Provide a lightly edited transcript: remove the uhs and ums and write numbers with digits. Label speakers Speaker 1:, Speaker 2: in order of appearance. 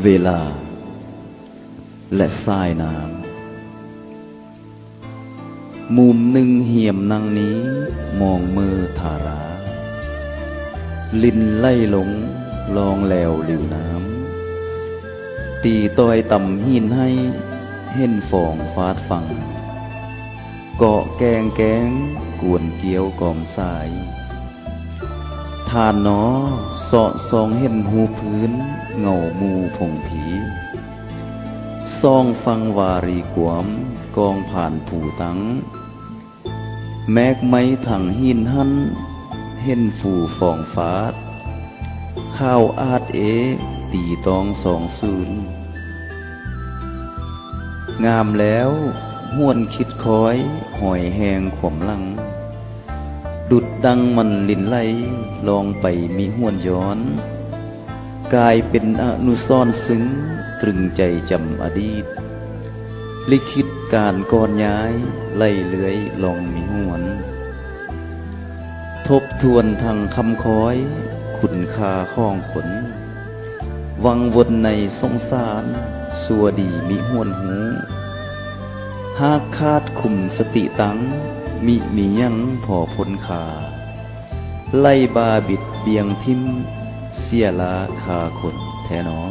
Speaker 1: เวลาและทรายน้ำมุมหนึ่งเหี่ยมนางนี้มองมือทาราลินไล่หลงลองแลวหลิวน้ำตีต้อยต่ำหินให้เห็นฟองฟาดฟังเกาะแกงกวนเกี้ยวกอมสายทานหนอเสาะซองเห็นหูพื้นเงามูผงผีซองฟังวารีกวมกองผ่านผู้ตังแมกไม้ถังหินหันเห็นฝูฟองฟาดข้าวอาดตีตอง20งามแล้วห้วนคิดคอยหอยแหงขวมลังดุดดังมันลินไหลลองไปมีห้วนย้อนกลายเป็นอนุสรณ์ซึ้งตรึงใจจำอดีตลิขิตการก่อนย้ายไล่เลื้อยลองมีห้วนทบทวนทางคำคอยคุณค่าข้องขนวังวนในสงสารสัวดีมีห้วนหูหากคาดคุมสติตังมียังพอพ้นขาไล่บาบิดเบียงทิมเสียลาคาคนแท้หนอ